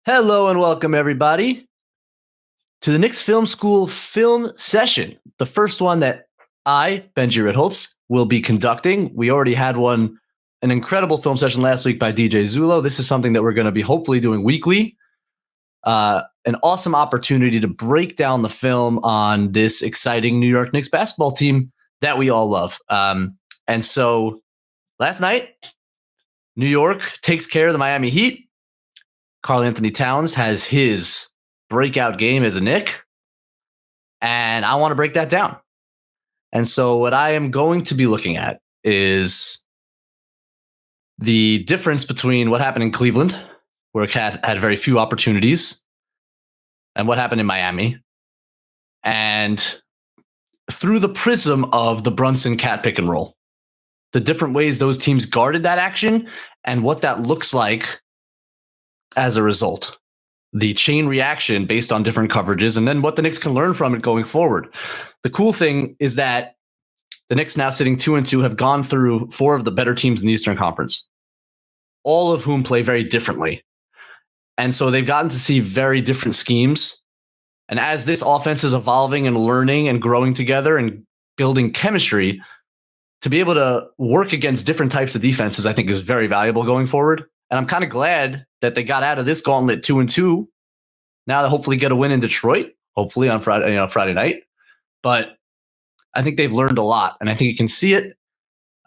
Hello and welcome, everybody, to the Knicks Film School Film Session, the first one that I, Benjy Ritholtz, will be conducting. We already had an incredible film session last week by DJ Zulo. This is something that we're going to be hopefully doing weekly. An awesome opportunity to break down the film on this exciting New York Knicks basketball team that we all love. And so last night, New York takes care of the Miami Heat. Karl-Anthony Towns has his breakout game as a Knick, and I want to break that down. And so what I am going to be looking at is the difference between what happened in Cleveland, where Cat had very few opportunities, and what happened in Miami, and through the prism of the Brunson Cat pick and roll, the different ways those teams guarded that action and what that looks like as a result, the chain reaction based on different coverages, and then what the Knicks can learn from it going forward. The cool thing is that the Knicks, now sitting 2-2, have gone through four of the better teams in the Eastern Conference, all of whom play very differently. And so they've gotten to see very different schemes. And as this offense is evolving and learning and growing together and building chemistry, to be able to work against different types of defenses, I think is very valuable going forward. And I'm kind of glad that they got out of this gauntlet 2-2. Now to hopefully get a win in Detroit, hopefully on Friday night. But I think they've learned a lot, and I think you can see it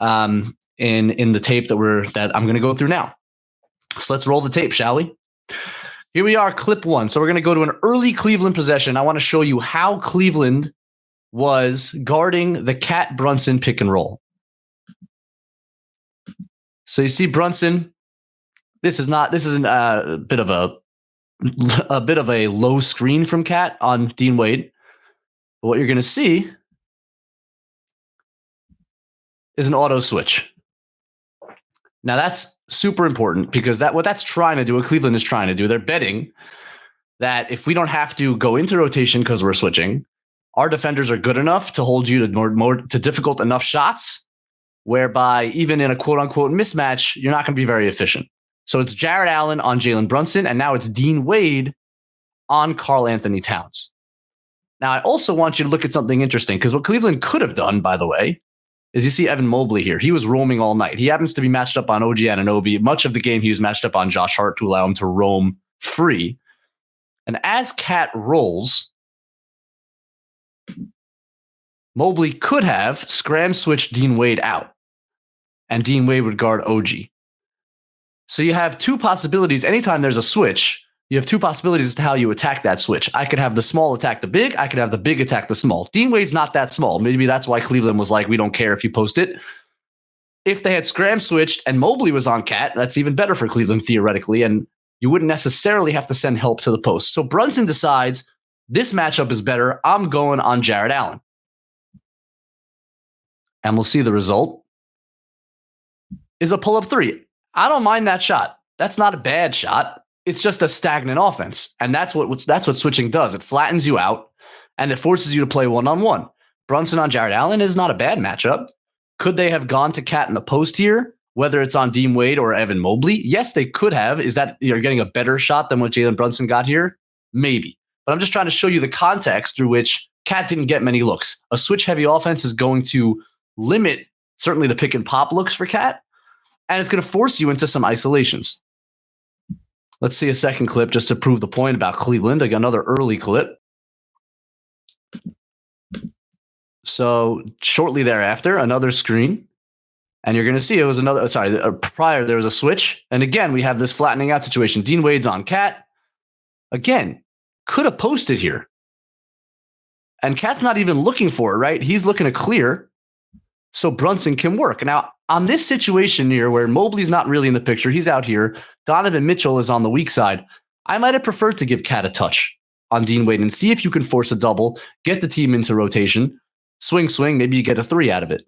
in the tape that I'm going to go through now. So let's roll the tape, shall we? Here we are, clip one. So we're going to go to an early Cleveland possession. I want to show you how Cleveland was guarding the Cat Brunson pick and roll. So you see Brunson. This is a bit of a low screen from Cat on Dean Wade. But what you're going to see is an auto switch. Now that's super important because what that's trying to do, what Cleveland is trying to do, they're betting that if we don't have to go into rotation because we're switching, our defenders are good enough to hold you to difficult enough shots, whereby even in a quote unquote mismatch, you're not going to be very efficient. So it's Jarrett Allen on Jalen Brunson, and now it's Dean Wade on Karl-Anthony Towns. Now, I also want you to look at something interesting, because what Cleveland could have done, by the way, is you see Evan Mobley here. He was roaming all night. He happens to be matched up on OG Anunoby. Much of the game, he was matched up on Josh Hart to allow him to roam free. And as Cat rolls, Mobley could have scram switched Dean Wade out, and Dean Wade would guard OG. So you have two possibilities. Anytime there's a switch, you have two possibilities as to how you attack that switch. I could have the small attack the big. I could have the big attack the small. Dean Wade's not that small. Maybe that's why Cleveland was like, we don't care if you post it. If they had scram switched and Mobley was on Cat, that's even better for Cleveland theoretically, and you wouldn't necessarily have to send help to the post. So Brunson decides this matchup is better. I'm going on Jarrett Allen. And we'll see the result is a pull-up three. I don't mind that shot. That's not a bad shot. It's just a stagnant offense. And that's what switching does. It flattens you out and it forces you to play one-on-one. Brunson on Jarrett Allen is not a bad matchup. Could they have gone to Cat in the post here, whether it's on Dean Wade or Evan Mobley? Yes, they could have. Is that you're getting a better shot than what Jalen Brunson got here? Maybe. But I'm just trying to show you the context through which Cat didn't get many looks. A switch-heavy offense is going to limit certainly the pick and pop looks for Cat. And it's going to force you into some isolations. Let's see a second clip just to prove the point about Cleveland. I got another early clip. So shortly thereafter, another screen. And you're going to see it was prior, there was a switch. And again, we have this flattening out situation. Dean Wade's on Cat. Again, could have posted here. And Cat's not even looking for it, right? He's looking to clear so Brunson can work. Now, on this situation here where Mobley's not really in the picture, he's out here. Donovan Mitchell is on the weak side. I might have preferred to give Cat a touch on Dean Wade and see if you can force a double, get the team into rotation, swing, maybe you get a three out of it.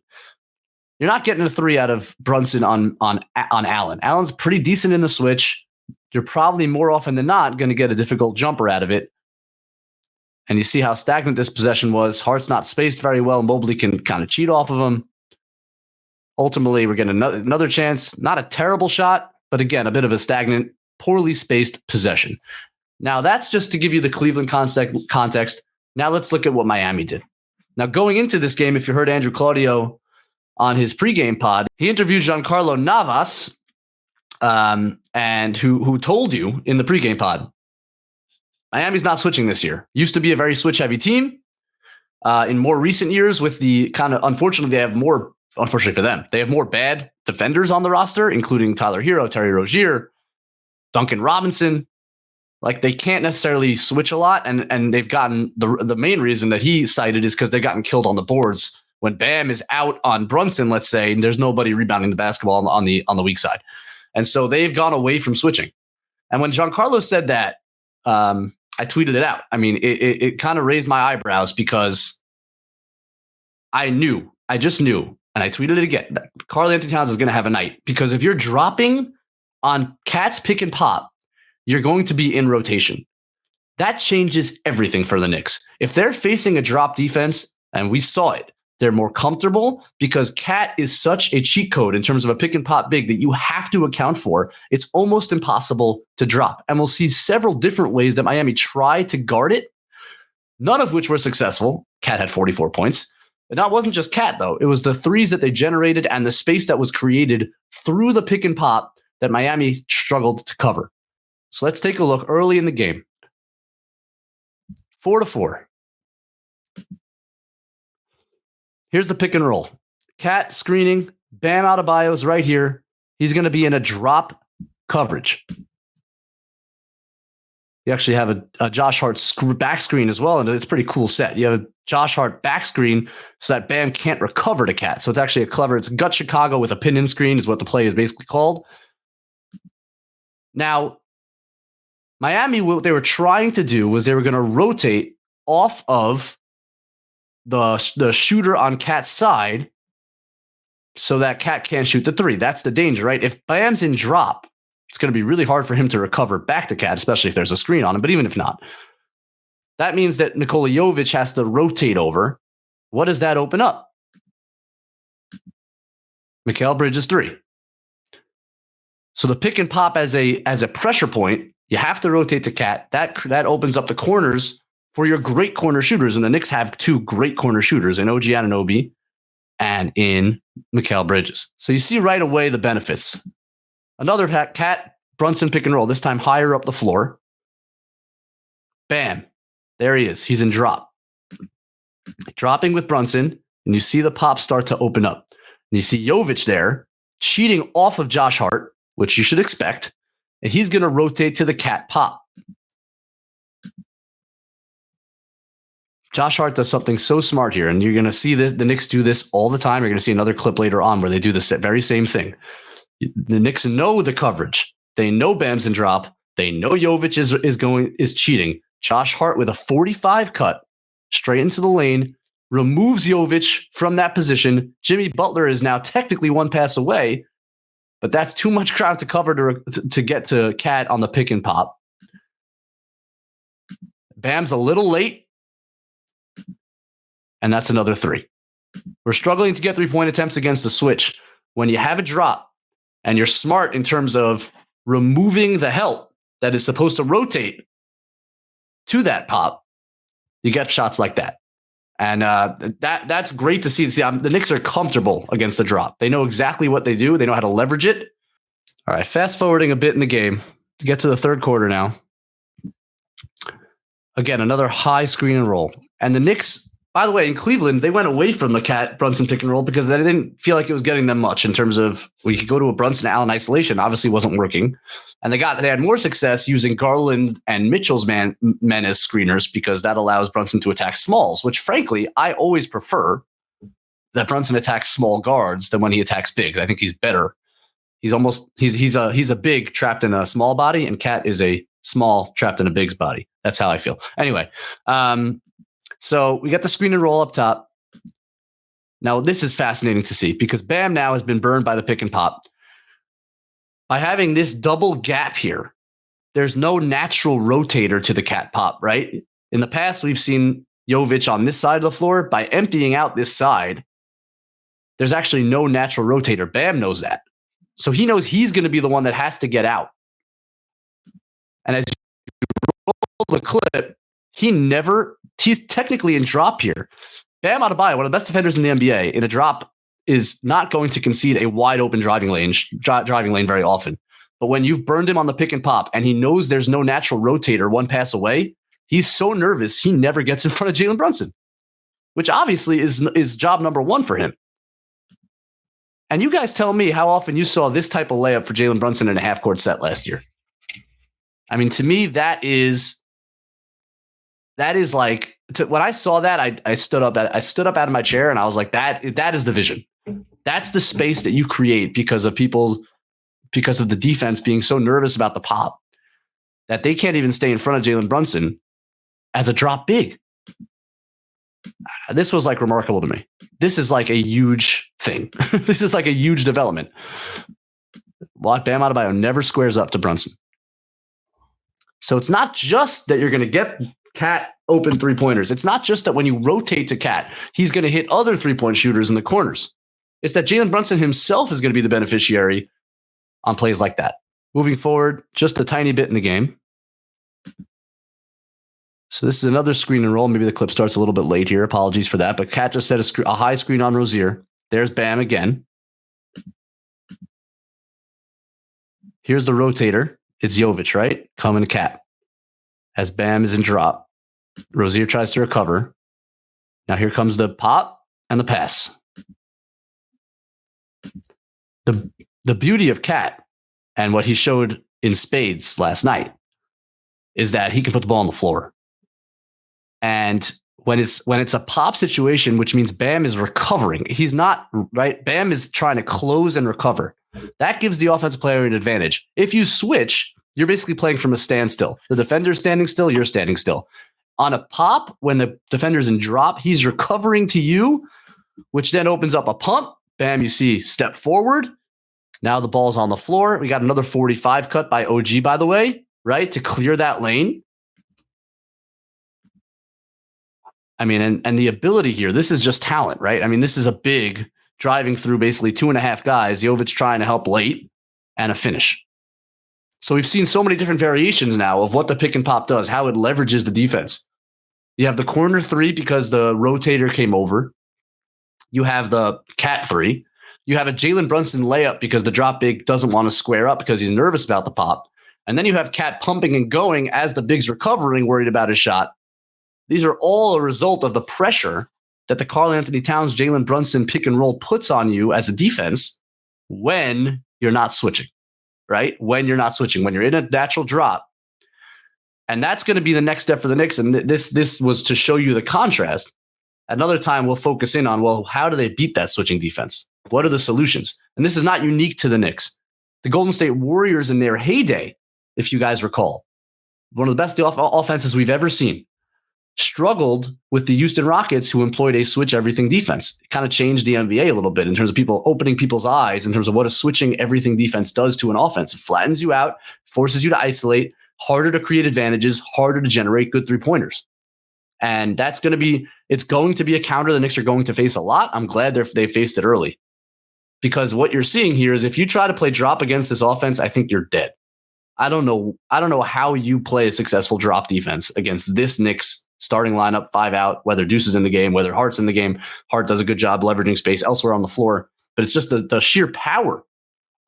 You're not getting a three out of Brunson on Allen. Allen's pretty decent in the switch. You're probably more often than not going to get a difficult jumper out of it. And you see how stagnant this possession was. Hart's not spaced very well. Mobley can kind of cheat off of him. Ultimately, we're getting another chance. Not a terrible shot, but again, a bit of a stagnant poorly spaced possession. Now, that's just to give you the Cleveland context. Now, let's look at what Miami did. Now, going into this game, if you heard Andrew Claudio on his pregame pod, he interviewed Giancarlo Navas, and who told you in the pregame pod, Miami's not switching this year. Used to be a very switch-heavy team. In more recent years, with the kind of, unfortunately for them, they have more bad defenders on the roster, including Tyler Hero, Terry Rozier, Duncan Robinson. Like, they can't necessarily switch a lot, and they've gotten the main reason that he cited is because they've gotten killed on the boards. When Bam is out on Brunson, let's say, and there's nobody rebounding the basketball on the weak side. And so they've gone away from switching. And when Giancarlo said that, I tweeted it out. I mean, it kind of raised my eyebrows because I just knew, and I tweeted it again, that Karl-Anthony Towns is going to have a night. Because if you're dropping on Cat's pick and pop, you're going to be in rotation. That changes everything for the Knicks. If they're facing a drop defense, and we saw it, they're more comfortable because Cat is such a cheat code in terms of a pick and pop big that you have to account for. It's almost impossible to drop. And we'll see several different ways that Miami tried to guard it, none of which were successful. Cat had 44 points. And that wasn't just Cat, though. It was the threes that they generated and the space that was created through the pick and pop that Miami struggled to cover. So let's take a look early in the game. 4-4. Here's the pick and roll. Cat screening. Bam Adebayo's right here. He's going to be in a drop coverage. You actually have a Josh Hart back screen as well, and it's a pretty cool set. You have a Josh Hart back screen so that Bam can't recover to Cat. So it's actually it's gut Chicago with a pin-in screen is what the play is basically called. Now, Miami, what they were trying to do was they were going to rotate off of the shooter on Cat's side so that Cat can't shoot the three. That's the danger, right? If Bam's in drop, it's going to be really hard for him to recover back to Cat, especially if there's a screen on him. But even if not, that means that Nikola Jovic has to rotate over. What does that open up? Mikal Bridges 3. So the pick and pop as a pressure point, you have to rotate to Cat. That opens up the corners for your great corner shooters. And the Knicks have two great corner shooters in OG Anunoby and in Mikal Bridges. So you see right away the benefits. Another Cat Brunson pick and roll, this time higher up the floor. Bam. There he is. He's in drop. Dropping with Brunson, and you see the pop start to open up. And you see Jovic there cheating off of Josh Hart, which you should expect. And he's going to rotate to the Cat pop. Josh Hart does something so smart here, and you're going to see this. The Knicks do this all the time. You're going to see another clip later on where they do the very same thing. The Knicks know the coverage. They know Bam's in drop. They know Jovic is cheating. Josh Hart with a 45 cut straight into the lane, removes Jovic from that position. Jimmy Butler is now technically one pass away, but that's too much ground to cover to get to Cat on the pick and pop. Bam's a little late. And that's another three. We're struggling to get 3-point attempts against the switch. When you have a drop and you're smart in terms of removing the help that is supposed to rotate to that pop, you get shots like that. And that's great to see. The Knicks are comfortable against the drop. They know exactly what they do. They know how to leverage it. All right, fast forwarding a bit in the game to get to the third quarter now. Again, another high screen and roll. And the Knicks, by the way, in Cleveland, they went away from the Cat Brunson pick and roll because they didn't feel like it was getting them much in terms of when you could go to a Brunson Allen isolation, obviously wasn't working. And they had more success using Garland and Mitchell's men as screeners because that allows Brunson to attack smalls, which frankly, I always prefer that Brunson attacks small guards than when he attacks bigs. I think he's better. He's a big trapped in a small body, and Cat is a small trapped in a big's body. That's how I feel. Anyway, so we got the screen and roll up top. Now, this is fascinating to see because Bam now has been burned by the pick and pop. By having this double gap here, there's no natural rotator to the Cat pop, right? In the past, we've seen Jovic on this side of the floor. By emptying out this side, there's actually no natural rotator. Bam knows that. So he knows he's going to be the one that has to get out. And as you roll the clip, he's technically in drop here. Bam Adebayo, one of the best defenders in the NBA, in a drop is not going to concede a wide open driving lane very often. But when you've burned him on the pick and pop and he knows there's no natural rotator one pass away, he's so nervous he never gets in front of Jalen Brunson, which obviously is job number one for him. And you guys tell me how often you saw this type of layup for Jalen Brunson in a half-court set last year. I mean, to me, that is like, when I saw that, I stood up out of my chair and I was like, that is the vision. That's the space that you create because of the defense being so nervous about the pop that they can't even stay in front of Jalen Brunson as a drop big. This was like remarkable to me. This is like a huge thing. This is like a huge development. Bam Adebayo never squares up to Brunson. So it's not just that you're going to get Cat open three-pointers. It's not just that when you rotate to Cat, he's going to hit other three-point shooters in the corners. It's that Jalen Brunson himself is going to be the beneficiary on plays like that. Moving forward, just a tiny bit in the game. So this is another screen and roll. Maybe the clip starts a little bit late here. Apologies for that. But Cat just set a high screen on Rozier. There's Bam again. Here's the rotator. It's Jovic, right? Coming to Cat. As Bam is in drop. Rozier tries to recover. Now here comes the pop and the pass. The beauty of Cat and what he showed in spades last night is that he can put the ball on the floor. And when it's a pop situation, which means Bam is recovering, he's not, right? Bam is trying to close and recover. That gives the offensive player an advantage. If you switch, you're basically playing from a standstill. The defender's standing still, you're standing still. On a pop, when the defender's in drop, he's recovering to you, which then opens up a pump. Bam, you see, step forward. Now the ball's on the floor. We got another 45 cut by OG, by the way, right? To clear that lane. I mean, and the ability here, this is just talent, right? I mean, this is a big driving through basically 2.5 guys. Jovic trying to help late and a finish. So we've seen so many different variations now of what the pick and pop does, how it leverages the defense. You have the corner three because the rotator came over. You have the Cat three. You have a Jalen Brunson layup because the drop big doesn't want to square up because he's nervous about the pop. And then you have Cat pumping and going as the big's recovering, worried about his shot. These are all a result of the pressure that the Karl-Anthony Towns, Jalen Brunson pick and roll puts on you as a defense when you're not switching, right? When you're not switching, when you're in a natural drop. And that's going to be the next step for the Knicks. And this was to show you the contrast. Another time we'll focus in on, well, how do they beat that switching defense? What are the solutions? And this is not unique to the Knicks. The Golden State Warriors in their heyday, if you guys recall, one of the best offenses we've ever seen, struggled with the Houston Rockets, who employed a switch everything defense. It kind of changed the NBA a little bit in terms of people opening people's eyes in terms of what a switching everything defense does to an offense. It flattens you out, forces you to isolate, harder to create advantages, harder to generate good three-pointers. And it's going to be a counter the Knicks are going to face a lot. I'm glad they faced it early, because what you're seeing here is if you try to play drop against this offense, I think you're dead. I don't know how you play a successful drop defense against this Knicks starting lineup, 5 out, whether Deuce is in the game, whether Hart's in the game. Hart does a good job leveraging space elsewhere on the floor, but it's just the sheer power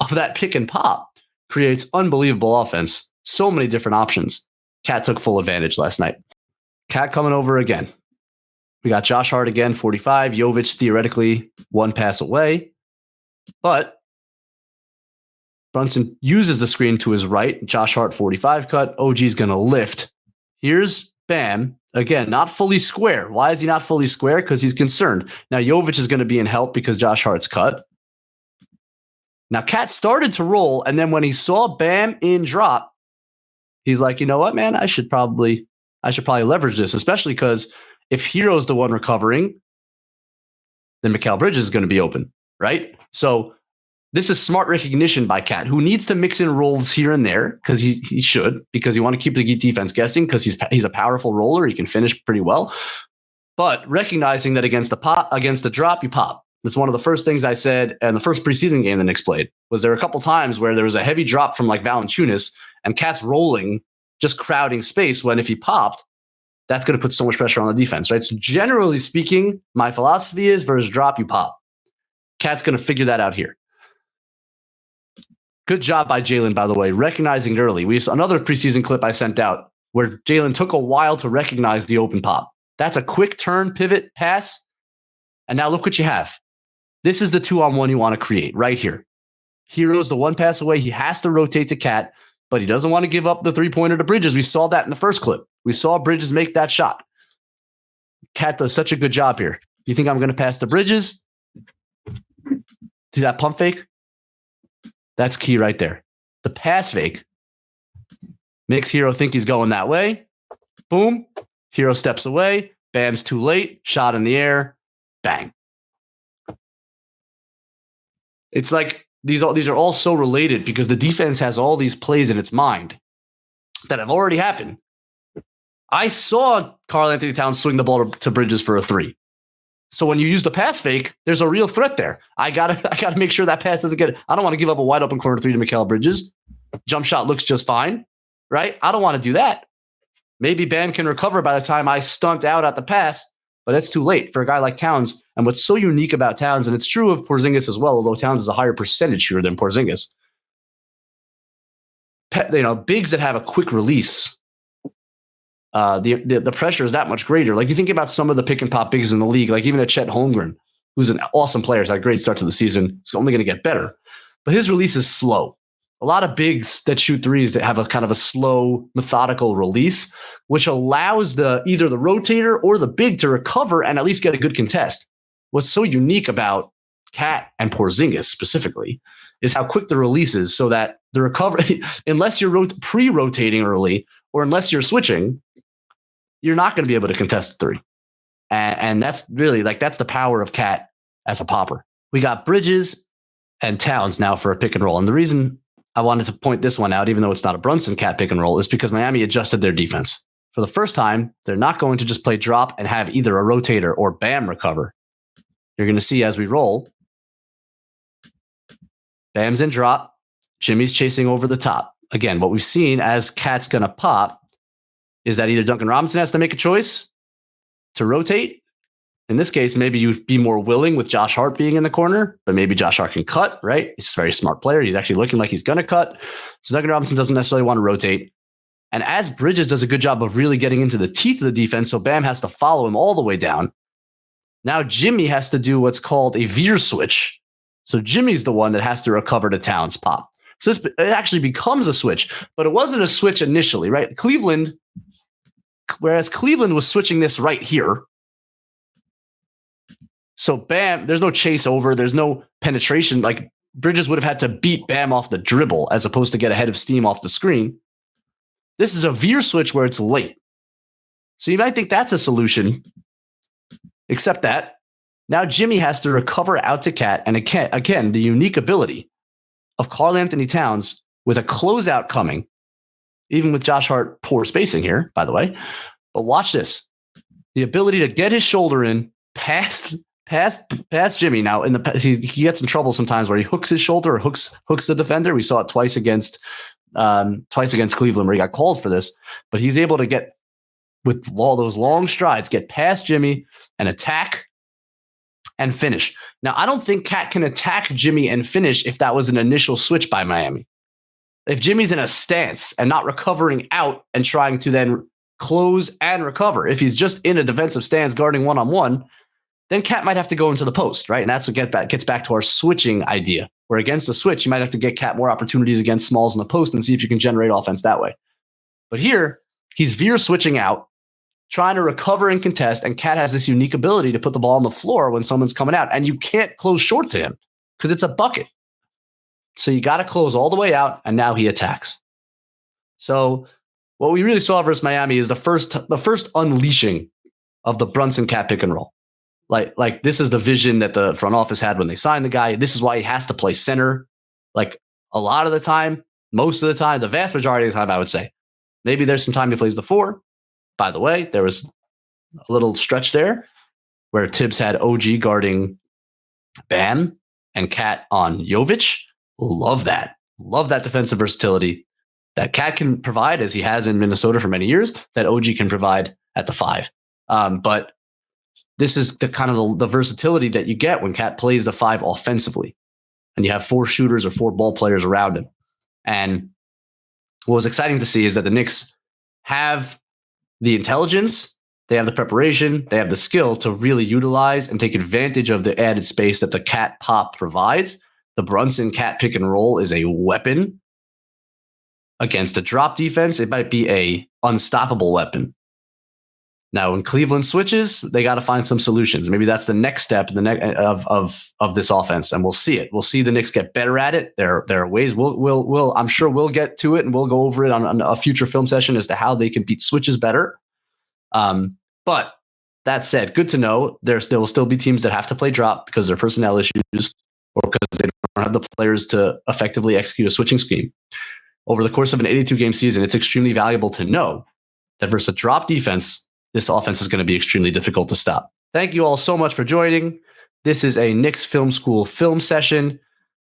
of that pick and pop creates unbelievable offense. So many different options. Cat took full advantage last night. Cat coming over again. We got Josh Hart again, 45. Jovic theoretically 1 pass away, but Brunson uses the screen to his right. Josh Hart, 45 cut. OG's going to lift. Here's Bam. Again, not fully square. Why is he not fully square? Because he's concerned. Now, Jovic is going to be in help because Josh Hart's cut. Now, Cat started to roll, and then when he saw Bam in drop, he's like, you know what, man? I should probably leverage this, especially because if Hero's the one recovering, then Mikal Bridges is going to be open, right? So this is smart recognition by Cat, who needs to mix in rolls here and there because he should, because you want to keep the defense guessing because he's a powerful roller. He can finish pretty well. But recognizing that against the drop, you pop. That's one of the first things I said in the first preseason game the Knicks played. Was there a couple times where there was a heavy drop from like Valanciunas and Cat's rolling just crowding space when if he popped, that's going to put so much pressure on the defense, right? So generally speaking, my philosophy is versus drop, you pop. Cat's going to figure that out here. Good job by Jalen, by the way, recognizing it early. We saw another preseason clip I sent out where Jalen took a while to recognize the open pop. That's a quick turn, pivot, pass. And now look what you have. This is the 2-on-1 you want to create right here. Hero's the one pass away. He has to rotate to Cat, but he doesn't want to give up the three-pointer to Bridges. We saw that in the first clip. We saw Bridges make that shot. Cat does such a good job here. Do you think I'm going to pass to Bridges? See that pump fake? That's key right there. The pass fake makes Hero think he's going that way. Boom. Hero steps away. Bam's too late. Shot in the air. Bang. It's like these are all so related because the defense has all these plays in its mind that have already happened. I saw Karl-Anthony Towns swing the ball to Bridges for a three. So when you use the pass fake, there's a real threat there. I gotta make sure that pass doesn't get it. I don't want to give up a wide open corner three to Mikal Bridges. Jump shot looks just fine, right? I don't want to do that. Maybe Bam can recover by the time I stunt out at the pass, but it's too late for a guy like Towns. And what's so unique about Towns, and it's true of Porzingis as well, although Towns is a higher percentage shooter than Porzingis. Bigs that have a quick release. The pressure is that much greater. Like you think about some of the pick and pop bigs in the league, like even a Chet Holmgren, who's an awesome player, has had a great start to the season. It's only going to get better, but his release is slow. A lot of bigs that shoot threes that have a kind of a slow, methodical release, which allows either the rotator or the big to recover and at least get a good contest. What's so unique about Cat and Porzingis specifically is how quick the release is, so that the recovery, unless you're pre-rotating early or unless you're switching, you're not going to be able to contest the three. And that's really that's the power of Cat as a popper. We got Bridges and Towns now for a pick and roll. And the reason I wanted to point this one out, even though it's not a Brunson Cat pick and roll, is because Miami adjusted their defense. For the first time, they're not going to just play drop and have either a rotator or Bam recover. You're going to see as we roll, Bam's in drop, Jimmy's chasing over the top. Again, what we've seen as Cat's going to pop is that either Duncan Robinson has to make a choice to rotate. In this case, maybe you'd be more willing with Josh Hart being in the corner, but maybe Josh Hart can cut, right? He's a very smart player. He's actually looking like he's going to cut. So Duncan Robinson doesn't necessarily want to rotate. And as Bridges does a good job of really getting into the teeth of the defense, so Bam has to follow him all the way down. Now Jimmy has to do what's called a veer switch. So Jimmy's the one that has to recover to Towns' pop. So it actually becomes a switch, but it wasn't a switch initially, right? Whereas Cleveland was switching this right here. So Bam, there's no chase over, there's no penetration. Like Bridges would have had to beat Bam off the dribble as opposed to get ahead of steam off the screen. This is a veer switch where it's late. So you might think that's a solution, except that now Jimmy has to recover out to Cat. And again, the unique ability of Karl-Anthony Towns with a closeout coming, even with Josh Hart, poor spacing here, by the way. But watch this. The ability to get his shoulder in past Jimmy. Now, he gets in trouble sometimes where he hooks his shoulder or hooks the defender. We saw it twice against Cleveland where he got called for this. But he's able to get, with all those long strides, get past Jimmy and attack and finish. Now, I don't think Cat can attack Jimmy and finish if that was an initial switch by Miami. If Jimmy's in a stance and not recovering out and trying to then close and recover, if he's just in a defensive stance guarding one-on-one, then Cat might have to go into the post, right? And that's what gets back to our switching idea, where against a switch, you might have to get Cat more opportunities against smalls in the post and see if you can generate offense that way. But here, he's veer switching out, trying to recover and contest, and Cat has this unique ability to put the ball on the floor when someone's coming out, and you can't close short to him because it's a bucket. So you got to close all the way out, and now he attacks. So what we really saw versus Miami is the first unleashing of the Brunson Cat pick and roll. Like this is the vision that the front office had when they signed the guy. This is why he has to play center. Like a lot of the time, most of the time, the vast majority of the time, I would say. Maybe there's some time he plays the 4. By the way, there was a little stretch there where Tibbs had OG guarding Bam and Cat on Jovic. Love that. Love that defensive versatility. that Cat can provide, as he has in Minnesota for many years, that OG can provide at the 5. But this is the kind of the versatility that you get when Cat plays the 5 offensively, and you have 4 shooters or 4 ball players around him. And what was exciting to see is that the Knicks have the intelligence, they have the preparation, they have the skill to really utilize and take advantage of the added space that the Cat pop provides. The Brunson Cat pick and roll is a weapon against a drop defense. It might be a unstoppable weapon. Now, when Cleveland switches, they got to find some solutions. Maybe that's the next step in of this offense, and we'll see it. We'll see the Knicks get better at it. There are ways I'm sure we'll get to it, and we'll go over it on a future film session as to how they can beat switches better. But that said, good to know there will still be teams that have to play drop because of their personnel issues or because they don't have the players to effectively execute a switching scheme. Over the course of an 82-game season, it's extremely valuable to know that versus a drop defense, this offense is going to be extremely difficult to stop. Thank you all so much for joining. This is a Knicks Film School film session.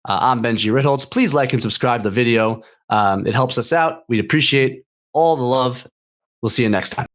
I'm Benjy Ritholtz. Please like and subscribe to the video. It helps us out. We'd appreciate all the love. We'll see you next time.